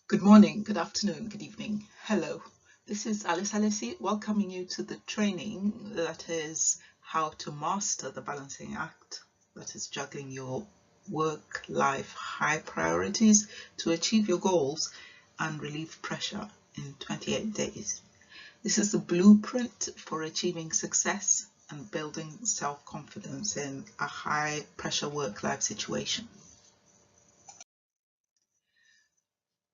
Good morning, good afternoon, good evening. Hello, this is Alice Alessi welcoming you to the training that is how to master the balancing act, that is juggling your work-life high priorities to achieve your goals and relieve pressure in 28 days. This is the blueprint for achieving success and building self-confidence in a high-pressure work-life situation.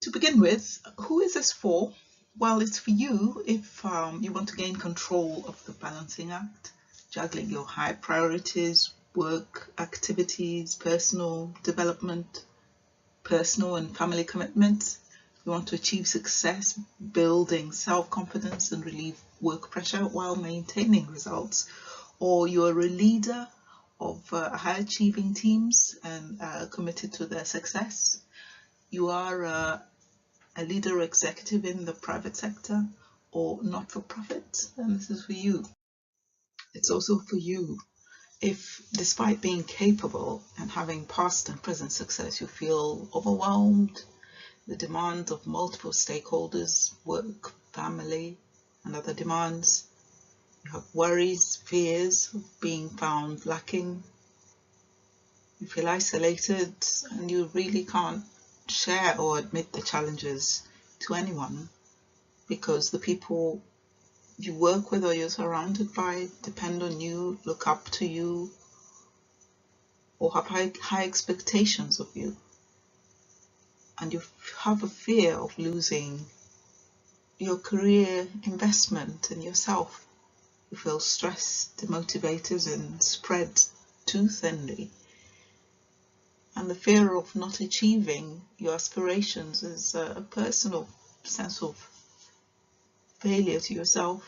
To begin with, who is this for? Well, it's for you if you want to gain control of the balancing act, juggling your high priorities, work activities, personal development, personal and family commitments. You want to achieve success, building self-confidence and relieve work pressure while maintaining results. Or you're a leader of high-achieving teams and committed to their success. You are a leader or executive in the private sector or not-for-profit, and this is for you. It's also for you if, despite being capable and having past and present success, you feel overwhelmed, the demand of multiple stakeholders, work, family, and other demands. You have worries, fears of being found lacking. You feel isolated and you really can't share or admit the challenges to anyone because the people you work with or you're surrounded by depend on you, look up to you, or have high expectations of you. And you have a fear of losing your career investment in yourself. You feel stressed, demotivated, and spread too thinly. And the fear of not achieving your aspirations is a personal sense of failure to yourself.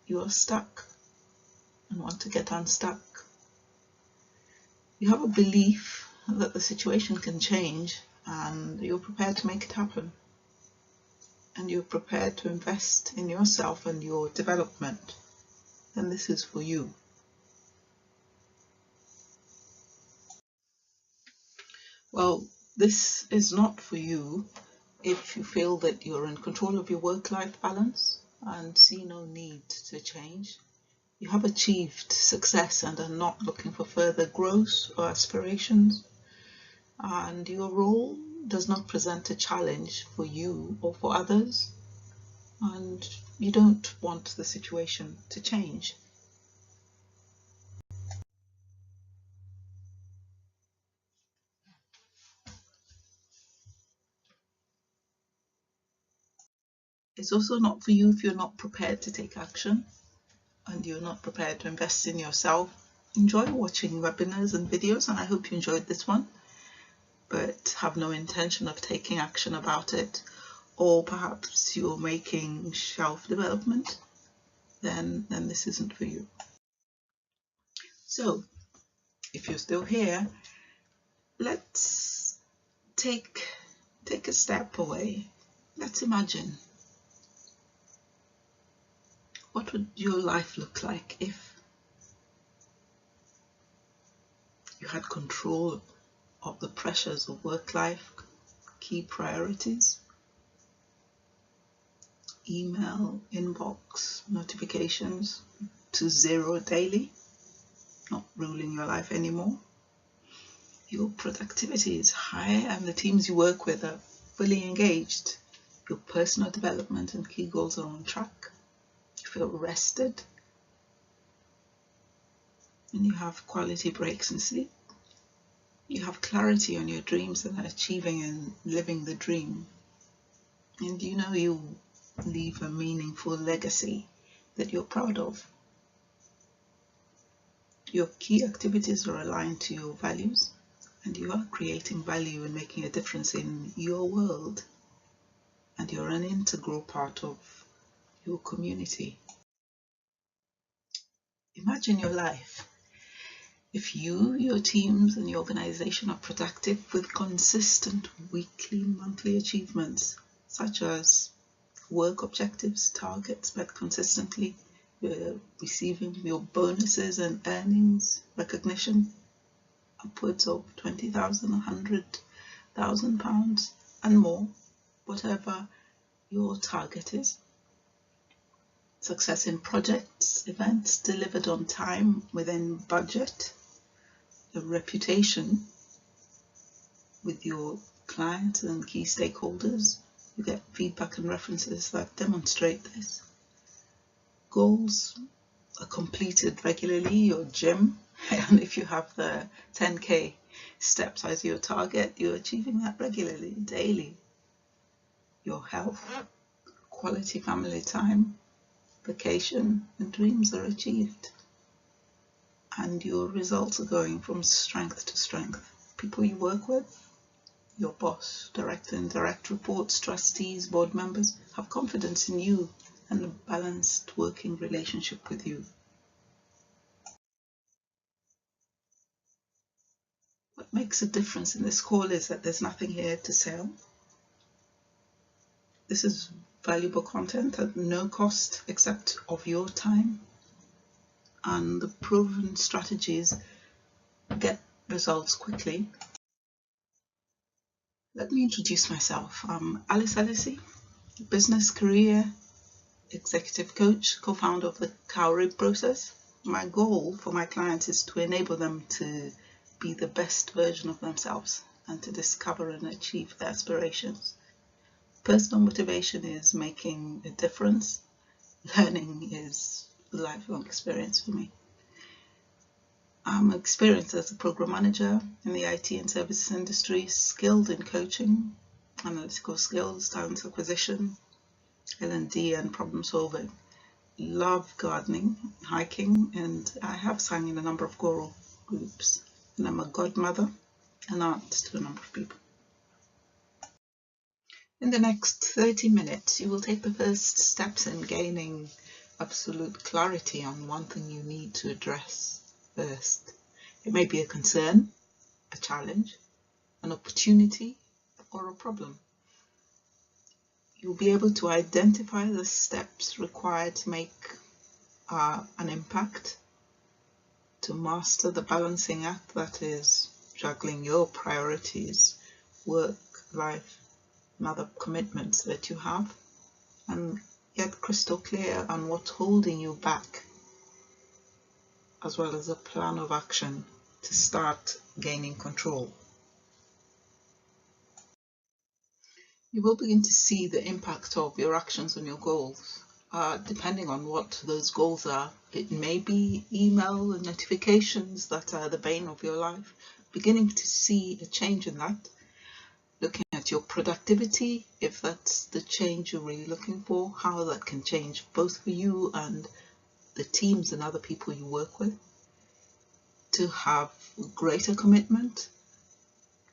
You are stuck and want to get unstuck. You have a belief that the situation can change and you're prepared to make it happen. And you're prepared to invest in yourself and your development. And this is for you. Well, this is not for you if you feel that you're in control of your work-life balance and see no need to change. You have achieved success and are not looking for further growth or aspirations, and your role does not present a challenge for you or for others, and you don't want the situation to change. It's also not for you if you're not prepared to take action and you're not prepared to invest in yourself. Enjoy watching webinars and videos, and I hope you enjoyed this one, but have no intention of taking action about it, or perhaps you're making shelf development, then this isn't for you. So if you're still here, let's take a step away. Let's imagine, what would your life look like if you had control of the pressures of work life, key priorities, email, inbox, notifications to zero daily, not ruling your life anymore. Your productivity is high and the teams you work with are fully engaged. Your personal development and key goals are on track. You feel rested and you have quality breaks and sleep. You have clarity on your dreams and are achieving and living the dream. And you know you leave a meaningful legacy that you're proud of. Your key activities are aligned to your values and you are creating value and making a difference in your world, and you're an integral part of your community. Imagine your life if you, your teams and your organization are productive with consistent weekly, monthly achievements such as work objectives, targets met consistently, receiving your bonuses and earnings recognition upwards of £20,000, £100,000 and more, whatever your target is. Success in projects, events delivered on time within budget, a reputation with your clients and key stakeholders. You get feedback and references that demonstrate this. Goals are completed regularly, your gym, and if you have the 10k steps as your target, you're achieving that regularly, daily. Your health, quality family time, vacation and dreams are achieved, and your results are going from strength to strength. People you work with, your boss, direct and indirect reports, trustees, board members have confidence in you and a balanced working relationship with you. What makes a difference in this call is that there's nothing here to sell. This is valuable content at no cost except of your time, and the proven strategies get results quickly. Let me introduce myself. I'm Alice Alisi, business career executive coach, co-founder of the Cowrie process. My goal for my clients is to enable them to be the best version of themselves and to discover and achieve their aspirations. Personal motivation is making a difference. Learning is a lifelong experience for me. I'm experienced as a program manager in the IT and services industry, skilled in coaching, analytical skills, talent acquisition, L&D and problem solving. Love gardening, hiking, and I have sung in a number of choral groups. And I'm a godmother, an aunt to a number of people. In the next 30 minutes, you will take the first steps in gaining absolute clarity on one thing you need to address first. It may be a concern, a challenge, an opportunity, or a problem. You'll be able to identify the steps required to make an impact, to master the balancing act that is juggling your priorities, work, life, and other commitments that you have, and get crystal clear on what's holding you back, as well as a plan of action to start gaining control. You will begin to see the impact of your actions on your goals. Depending on what those goals are, it may be email and notifications that are the bane of your life. Beginning to see a change in that, looking at your productivity, if that's the change you're really looking for, how that can change both for you and the teams and other people you work with, to have greater commitment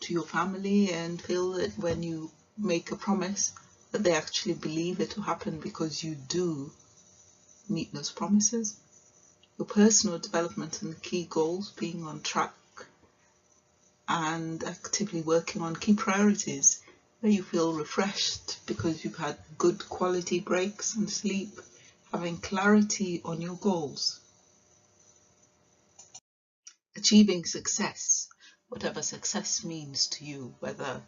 to your family and feel that when you make a promise that they actually believe it will happen because you do meet those promises. Your personal development and key goals, being on track and actively working on key priorities where you feel refreshed because you've had good quality breaks and sleep, having clarity on your goals. Achieving success, whatever success means to you, whether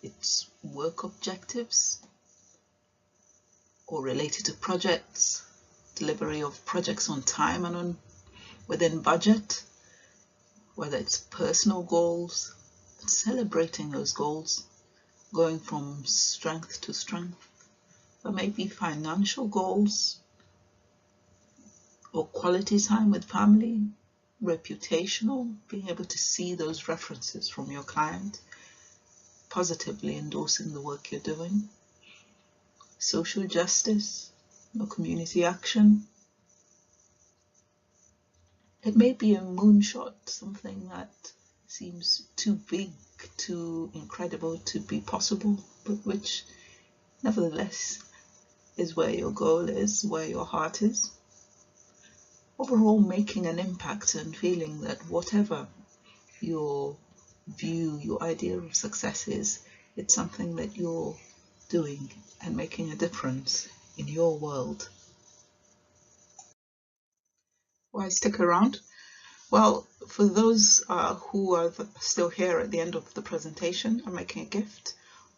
it's work objectives or related to projects, delivery of projects on time and within budget, whether it's personal goals, celebrating those goals, going from strength to strength. There may be financial goals or quality time with family, reputational, being able to see those references from your client, positively endorsing the work you're doing, social justice or community action. It may be a moonshot, something that seems too big, too incredible to be possible, but which nevertheless is where your goal is, where your heart is. Overall, making an impact and feeling that whatever your view, your idea of success is, it's something that you're doing and making a difference in your world. Why stick around? Well, for those who are still here at the end of the presentation, I'm making a gift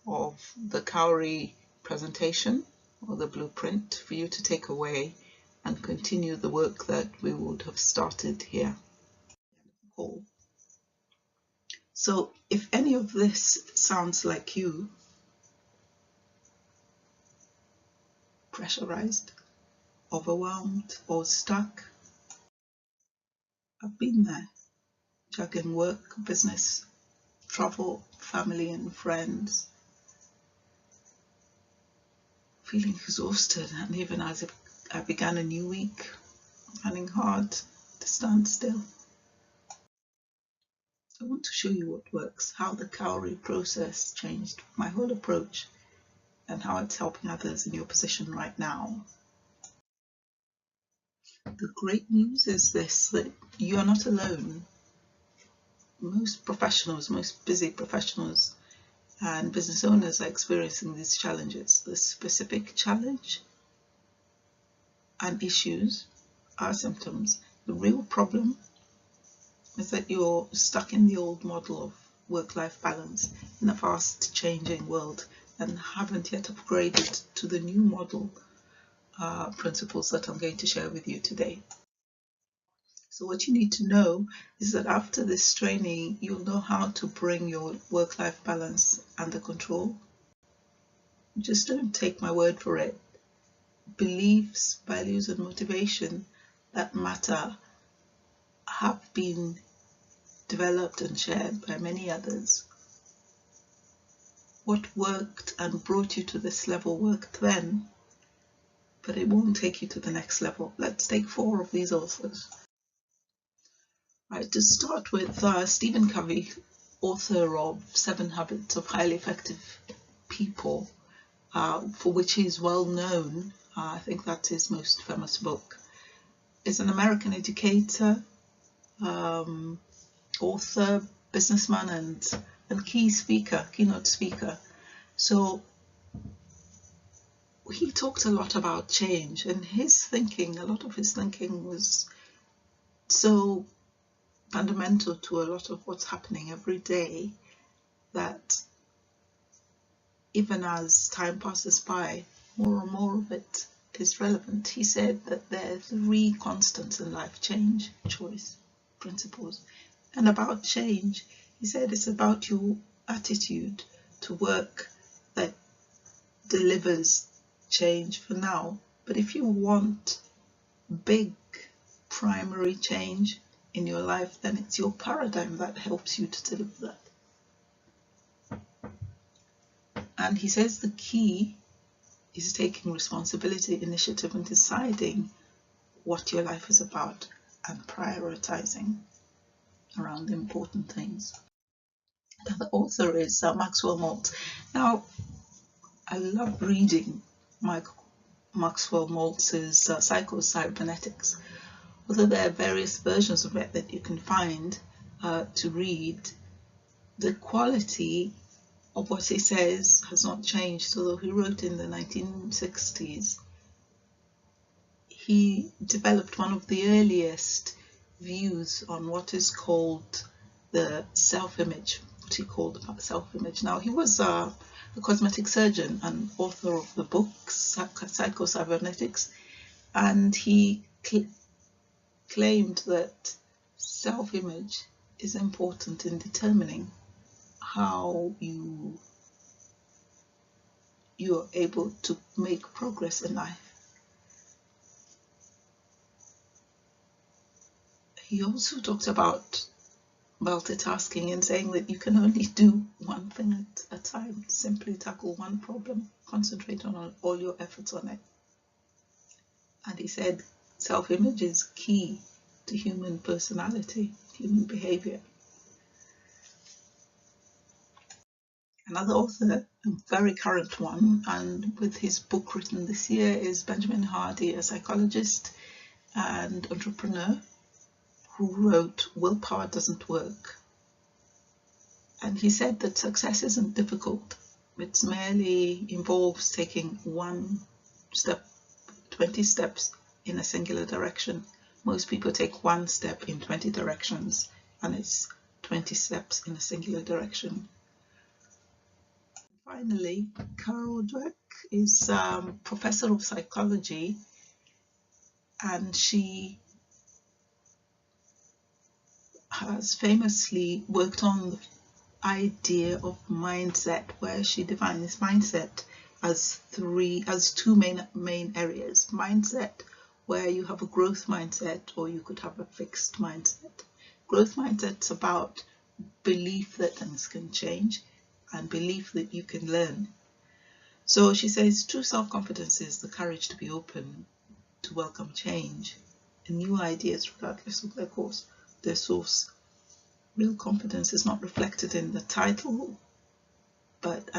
of the Cowrie presentation or the blueprint for you to take away and continue the work that we would have started here. So if any of this sounds like you, pressurized, overwhelmed, or stuck, I've been there, juggling work, business, travel, family and friends, feeling exhausted, and even as if I began a new week, finding hard to stand still. I want to show you what works, how the Cowrie process changed my whole approach, and how it's helping others in your position right now. The great news is this, that you are not alone. Most professionals, most busy professionals and business owners are experiencing these challenges. The specific challenge and issues are symptoms. The real problem is that you're stuck in the old model of work-life balance in a fast-changing world and haven't yet upgraded to the new model principles that I'm going to share with you today. So what you need to know is that after this training, you'll know how to bring your work-life balance under control. Just don't take my word for it. Beliefs, values, and motivation that matter have been developed and shared by many others. What worked and brought you to this level worked then, but it won't take you to the next level. Let's take 4 of these authors. Right, to start with, Stephen Covey, author of 7 Habits of Highly Effective People, for which he is well known. I think that's his most famous book. Is an American educator, author, businessman, and keynote speaker. So he talked a lot about change, and a lot of his thinking was so fundamental to a lot of what's happening every day that even as time passes by, more and more of it is relevant. He said that there are 3 constants in life: change, choice, principles. And about change, he said it's about your attitude to work that delivers change for now. But if you want big primary change in your life, then it's your paradigm that helps you to deliver that. And he says the key is taking responsibility, initiative, and deciding what your life is about and prioritizing around the important things. The author is Maxwell Maltz. Now, I love reading Maxwell Maltz's Psycho-Cybernetics. Although there are various versions of it that you can find to read, the quality of what he says has not changed. Although he wrote in the 1960s, he developed one of the earliest views on what is called the self-image, what he called self-image. Now, he was a cosmetic surgeon and author of the book Psycho-Cybernetics, and he claimed that self-image is important in determining how you're able to make progress in life. He also talked about multitasking and saying that you can only do one thing at a time. Simply tackle one problem, concentrate on all your efforts on it. And he said self-image is key to human personality, human behavior. Another author, a very current one, and with his book written this year, is Benjamin Hardy, a psychologist and entrepreneur who wrote Willpower Doesn't Work. And he said that success isn't difficult. It merely involves taking one step, 20 steps in a singular direction. Most people take one step in 20 directions, and it's 20 steps in a singular direction. Finally, Cowrie Dec, is professor of psychology, and she has famously worked on the idea of mindset, where she defines mindset as two main areas. Mindset, where you have a growth mindset, or you could have a fixed mindset. Growth mindset's about belief that things can change and belief that you can learn. So she says true self-confidence is the courage to be open to welcome change and new ideas regardless of their source. Real confidence is not reflected in the title but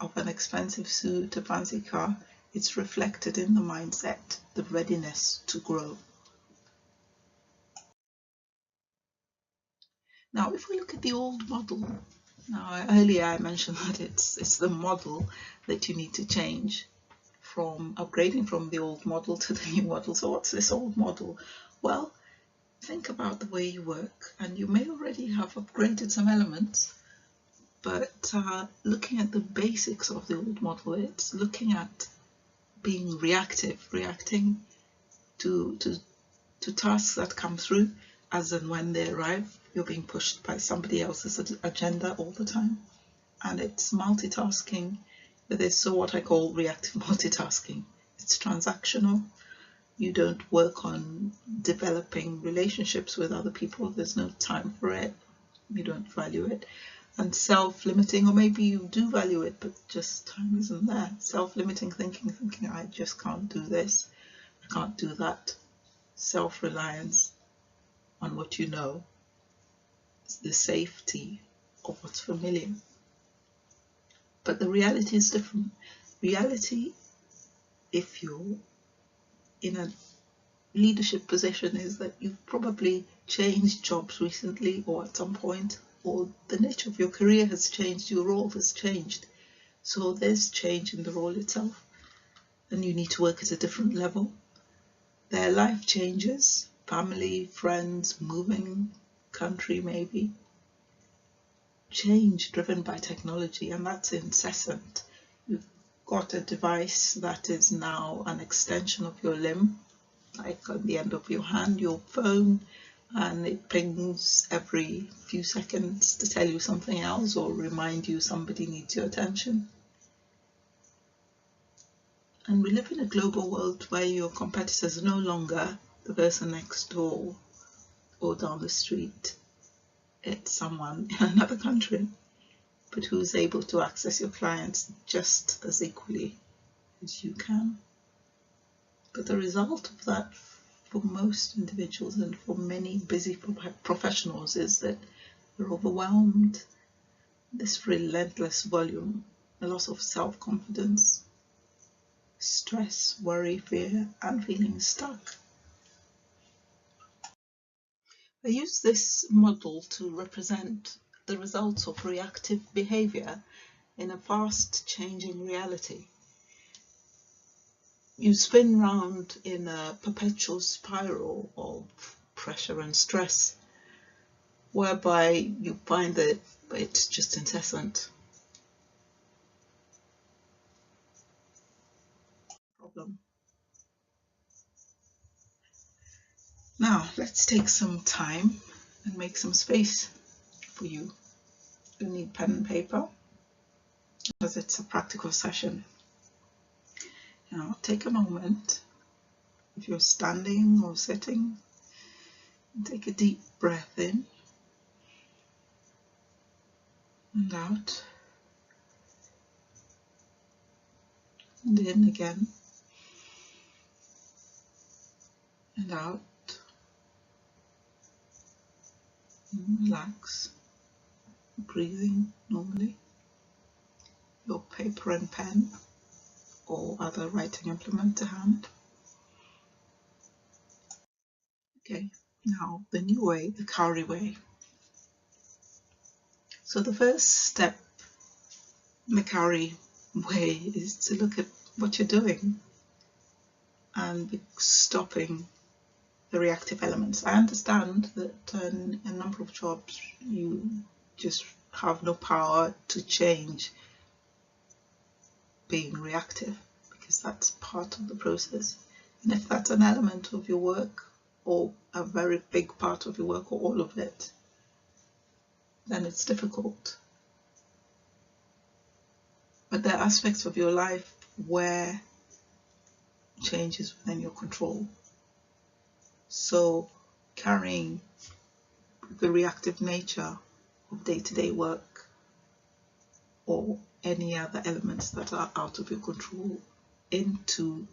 of an expensive suit, a fancy car. It's reflected in the mindset, the readiness to grow. Now, if we look at the old model, now earlier I mentioned that it's the model that you need to change, from upgrading from the old model to the new model. So what's this old model? Well, think about the way you work, and you may already have upgraded some elements, but looking at the basics of the old model, it's looking at being reactive, reacting to tasks that come through as and when they arrive. You're being pushed by somebody else's agenda all the time, and it's multitasking. But there's what I call reactive multitasking. It's transactional. You don't work on developing relationships with other people. There's no time for it. You don't value it. And self-limiting, or maybe you do value it, but just time isn't there. Self-limiting thinking, I just can't do this, I can't do that. Self-reliance on what you know, the safety of what's familiar. But the reality is different. Reality, if you're in a leadership position, is that you've probably changed jobs recently, or at some point, or the nature of your career has changed, your role has changed. So there's change in the role itself, and you need to work at a different level. There are life changes, family, friends, moving country maybe. Change driven by technology, and that's incessant. You've got a device that is now an extension of your limb, like on the end of your hand, your phone, and it pings every few seconds to tell you something else or remind you somebody needs your attention. And we live in a global world where your competitors are no longer the person next door or down the street. It's someone in another country, but who's able to access your clients just as equally as you can. But the result of that for most individuals and for many busy professionals is that they're overwhelmed. This relentless volume, a loss of self-confidence, stress, worry, fear, and feeling stuck. I use this model to represent the results of reactive behavior in a fast changing reality. You spin round in a perpetual spiral of pressure and stress, whereby you find that it's just incessant. Problem. Now, let's take some time and make some space for you. You need pen and paper, because it's a practical session. Now, take a moment. If you're standing or sitting, take a deep breath in and out, and in again and out, and relax, breathing normally, your paper and pen or other writing implement to hand. Okay, now the new way, the Cowrie way. So the first step in the Cowrie way is to look at what you're doing and be stopping the reactive elements. I understand that in a number of jobs you just have no power to change being reactive, because that's part of the process. And if that's an element of your work, or a very big part of your work, or all of it, then it's difficult. But there are aspects of your life where change is within your control. So carrying the reactive nature of day-to-day work, or any other elements that are out of your control, into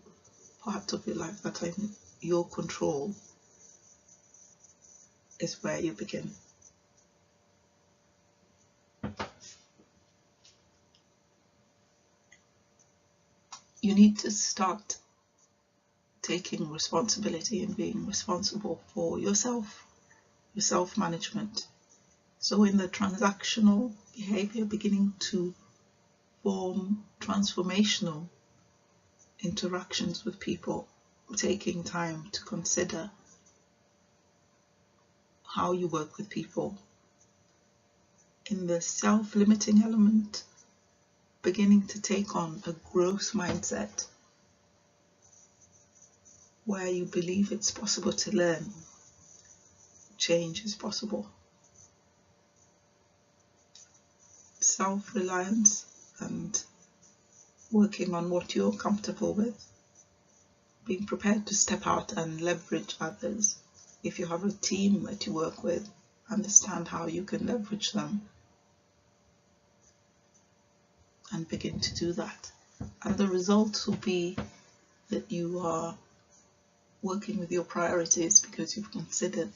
parts of your life that are in your control, is where you begin. You need to start taking responsibility and being responsible for yourself, your self-management. So in the transactional behavior, beginning to form transformational interactions with people, taking time to consider how you work with people. In the self-limiting element, beginning to take on a growth mindset where you believe it's possible to learn, change is possible. Self-reliance and working on what you're comfortable with, being prepared to step out and leverage others. If you have a team that you work with, understand how you can leverage them and begin to do that. And the results will be that you are working with your priorities, because you've considered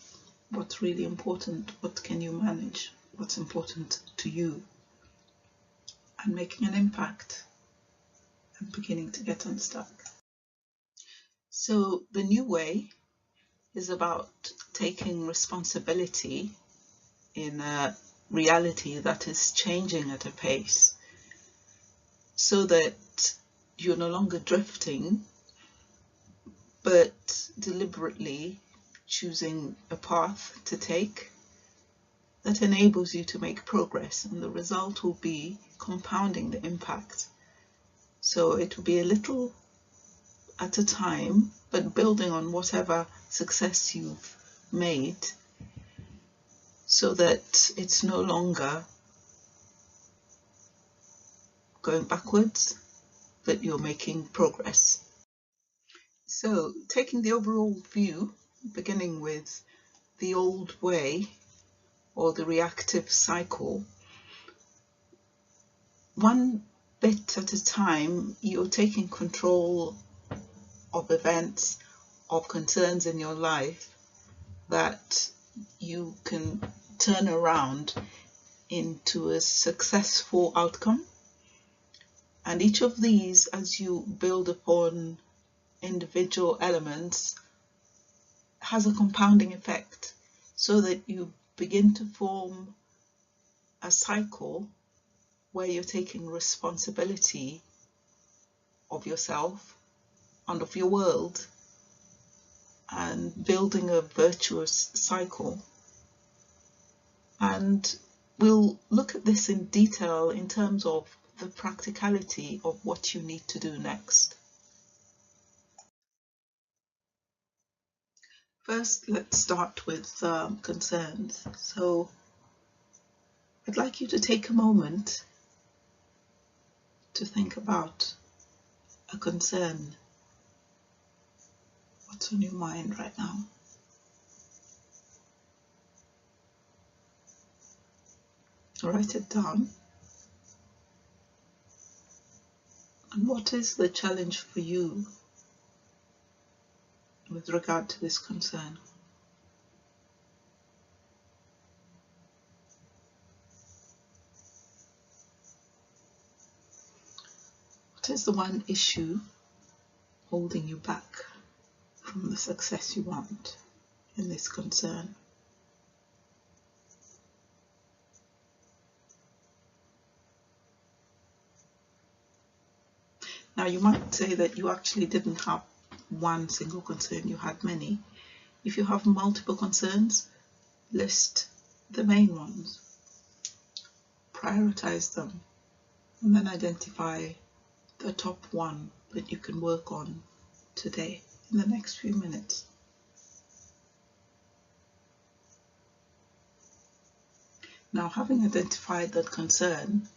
what's really important, what can you manage, what's important to you, and making an impact and beginning to get unstuck. So the new way is about taking responsibility in a reality that is changing at a pace, so that you're no longer drifting, but deliberately choosing a path to take that enables you to make progress, and the result will be compounding the impact. So it will be a little at a time, but building on whatever success you've made, so that it's no longer going backwards, but you're making progress. So taking the overall view, beginning with the old way or the reactive cycle, one bit at a time, you're taking control of events, of concerns in your life that you can turn around into a successful outcome. And each of these, as you build upon individual elements, has a compounding effect, so that you begin to form a cycle where you're taking responsibility of yourself and of your world, and building a virtuous cycle. And we'll look at this in detail in terms of the practicality of what you need to do next. First, let's start with concerns. So I'd like you to take a moment to think about a concern. What's on your mind right now? Write it down. And what is the challenge for you with regard to this concern? What is the one issue holding you back from the success you want in this concern? Now, you might say that you actually didn't have one single concern, you had many. If you have multiple concerns, list the main ones, prioritize them, and then identify the top one that you can work on today in the next few minutes. Now, having identified that concern,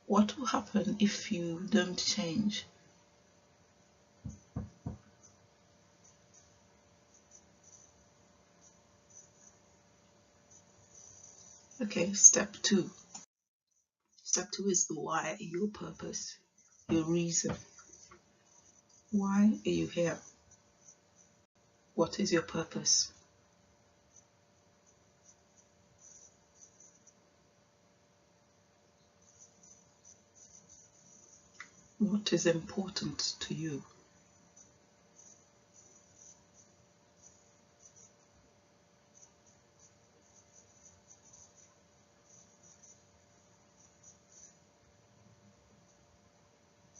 what will happen if you don't change? Okay, step two. Step two is the why, your purpose, your reason. Why are you here? What is your purpose? What is important to you?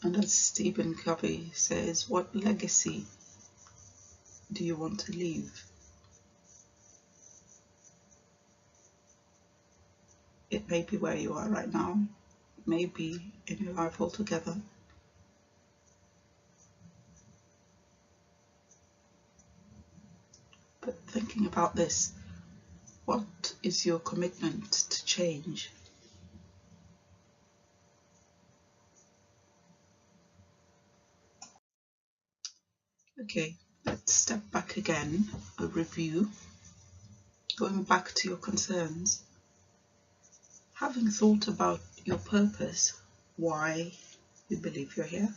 And as Stephen Covey says, what legacy do you want to leave? It may be where you are right now, it may be in your life altogether. But thinking about this, what is your commitment to change? Okay, let's step back again, a review. Going back to your concerns, having thought about your purpose, why you believe you're here,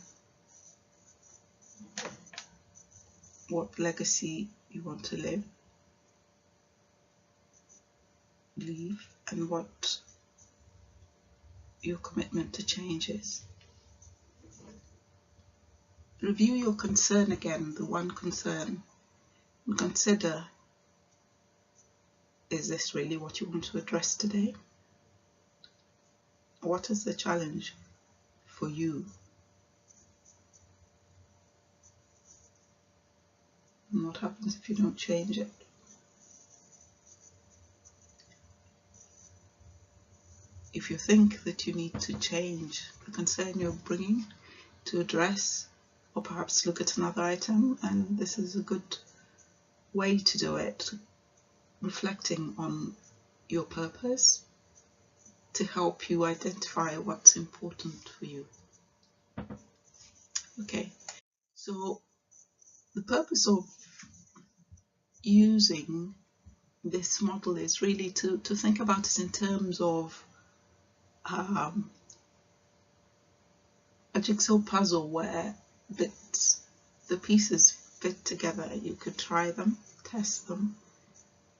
what legacy you want to leave, and what your commitment to change is. Review your concern again, the one concern, and consider, is this really what you want to address today? What is the challenge for you? And what happens if you don't change it? If you think that you need to change the concern you're bringing to address, or perhaps look at another item, and this is a good way to do it, reflecting on your purpose to help you identify what's important for you. Okay, so the purpose of using this model is really to think about it in terms of a jigsaw puzzle where the pieces fit together. You could try them, test them,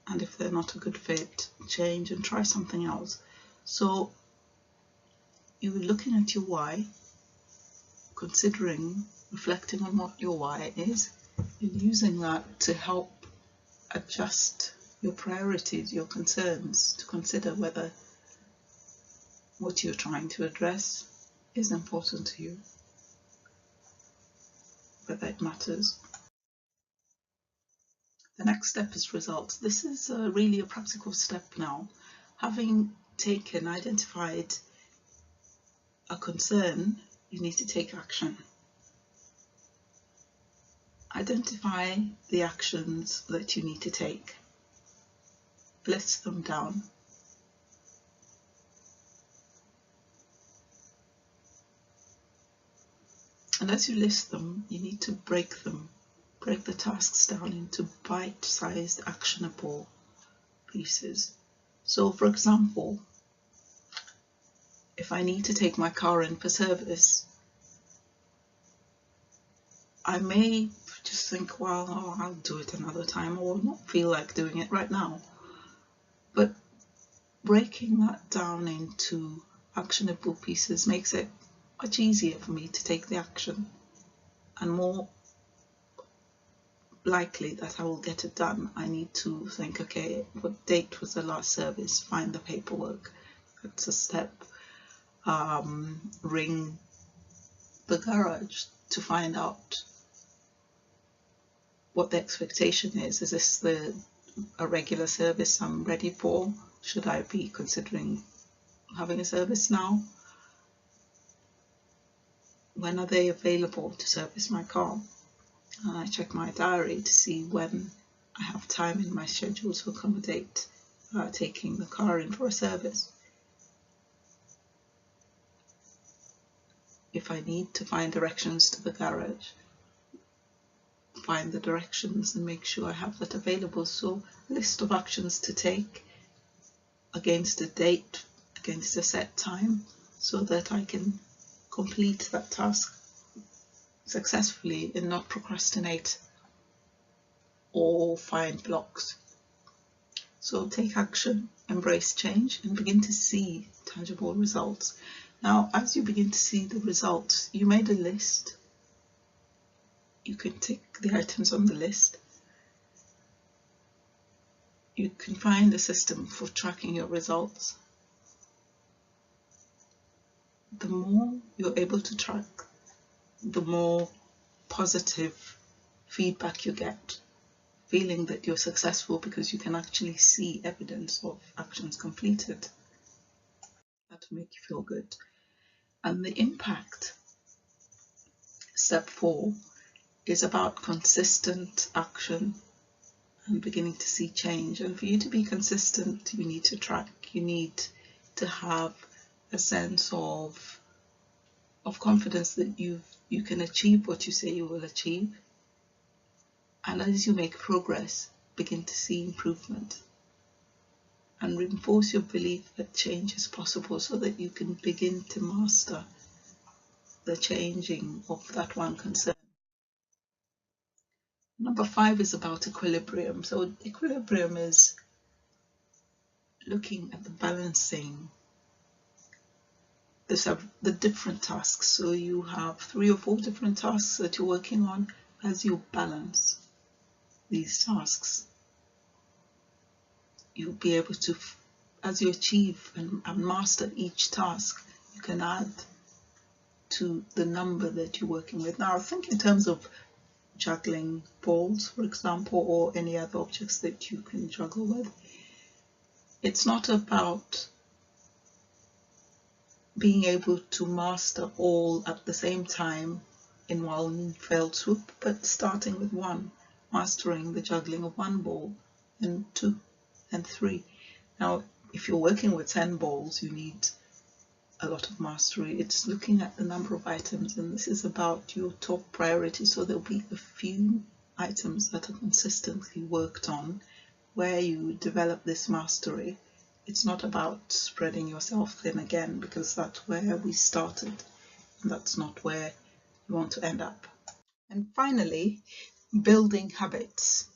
and if they're not a good fit, change and try something else. So you're looking at your why, considering, reflecting on what your why is, and using that to help adjust your priorities, your concerns, to consider whether what you're trying to address is important to you, whether it matters. The next step is results. This is really a practical step now. Having identified a concern, you need to take action. Identify the actions that you need to take. List them down. And as you list them, you need to break the tasks down into bite-sized, actionable pieces. So, for example, if I need to take my car in for service, I may just think, well, I'll do it another time, or not feel like doing it right now. But breaking that down into actionable pieces makes it much easier for me to take the action, and more likely that I will get it done. I need to think, okay, what date was the last service? Find the paperwork. That's a step. Ring the garage to find out what the expectation is. Is this a regular service I'm ready for? Should I be considering having a service now? when are they available to service my car? And I check my diary to see when I have time in my schedule to accommodate taking the car in for a service. If I need to find directions to the garage, find the directions and make sure I have that available. So a list of actions to take against a date, against a set time, so that I can complete that task successfully and not procrastinate or find blocks. So take action, embrace change, and begin to see tangible results. Now, as you begin to see the results, you made a list. You can tick the items on the list. You can find a system for tracking your results. The more you're able to track, the more positive feedback you get, feeling that you're successful because you can actually see evidence of actions completed. That will make you feel good. And the impact, step 4, is about consistent action and beginning to see change. And for you to be consistent, you need to track. You need to have a sense of confidence that you can achieve what you say you will achieve. And as you make progress, begin to see improvement and reinforce your belief that change is possible, so that you can begin to master the changing of that one concern. Number 5 is about equilibrium. So equilibrium is looking at the balancing the different tasks. So you have 3 or 4 different tasks that you're working on. As you balance these tasks, you'll be able to, as you achieve and master each task, you can add to the number that you're working with. Now, think in terms of juggling balls, for example, or any other objects that you can juggle with. It's not about being able to master all at the same time in one fell swoop, but starting with one, mastering the juggling of 1 ball, and 2 and 3. Now, if you're working with 10 balls, you need a lot of mastery. It's looking at the number of items, and this is about your top priority. So there'll be a few items that are consistently worked on where you develop this mastery. It's not about spreading yourself thin again, because that's where we started, and that's not where you want to end up. And finally, building habits.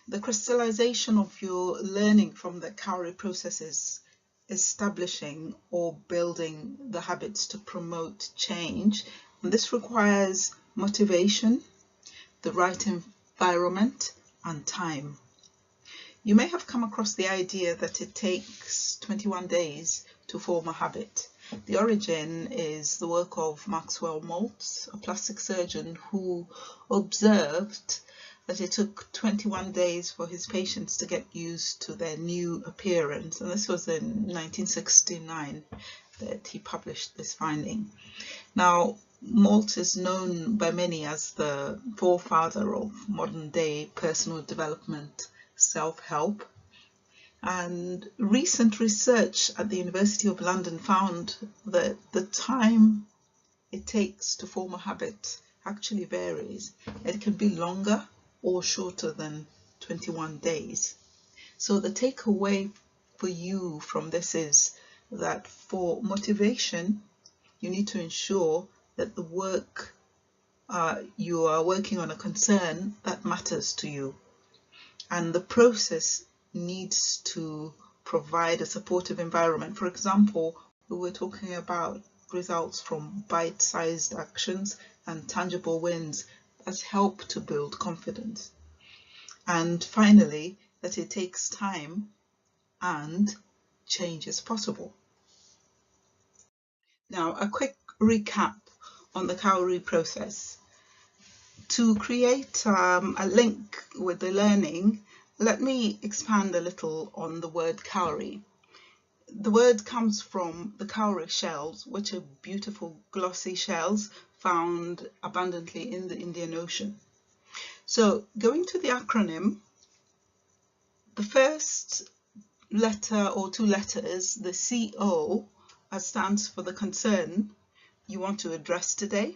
The crystallization of your learning from the Cowrie processes, establishing or building the habits to promote change. And this requires motivation, the right environment, and time. You may have come across the idea that it takes 21 days to form a habit. The origin is the work of Maxwell Maltz, a plastic surgeon who observed that it took 21 days for his patients to get used to their new appearance. And this was in 1969 that he published this finding. Now, Maltz is known by many as the forefather of modern day personal development self-help. And recent research at the University of London found that the time it takes to form a habit actually varies. It can be longer or shorter than 21 days. So the takeaway for you from this is that for motivation, you need to ensure that the work you are working on a concern that matters to you. And the process needs to provide a supportive environment. For example, we were talking about results from bite-sized actions and tangible wins that help to build confidence. And finally, that it takes time and change is possible. Now, a quick recap on the Cowrie process. To create a link with the learning, let me expand a little on the word cowrie. The word comes from the cowrie shells, which are beautiful glossy shells found abundantly in the Indian Ocean. So going to the acronym, the first letter or two letters, the CO, stands for the concern you want to address today,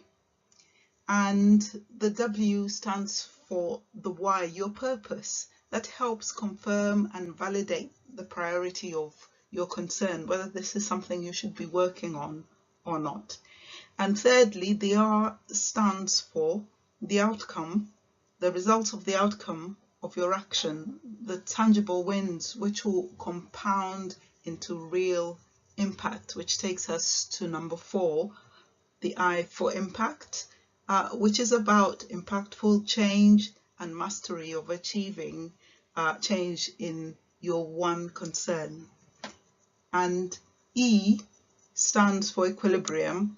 and the W stands for the why, your purpose. That helps confirm and validate the priority of your concern, whether this is something you should be working on or not. And thirdly, the R stands for the outcome, the result of the outcome of your action, the tangible wins which will compound into real impact, which takes us to number 4, the I for impact, which is about impactful change and mastery of achieving change in your one concern. And E stands for equilibrium,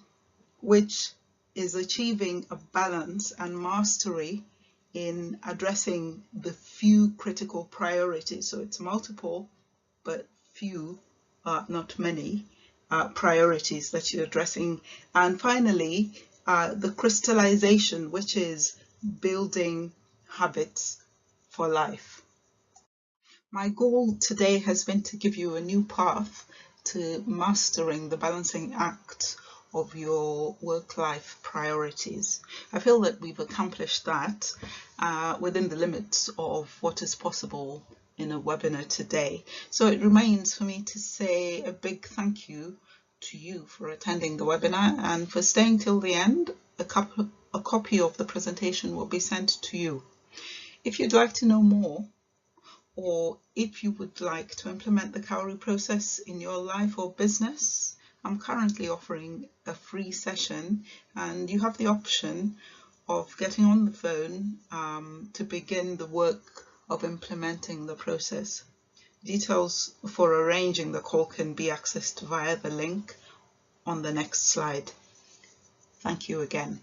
which is achieving a balance and mastery in addressing the few critical priorities. So it's multiple, but few, not many, priorities that you're addressing. And finally, the crystallization, which is building habits for life. My goal today has been to give you a new path to mastering the balancing act of your work-life priorities. I feel that we've accomplished that within the limits of what is possible in a webinar today. So it remains for me to say a big thank you to you for attending the webinar and for staying till the end. A copy of the presentation will be sent to you. If you'd like to know more, or if you would like to implement the Cowrie process in your life or business, I'm currently offering a free session, and you have the option of getting on the phone to begin the work of implementing the process. Details for arranging the call can be accessed via the link on the next slide. Thank you again.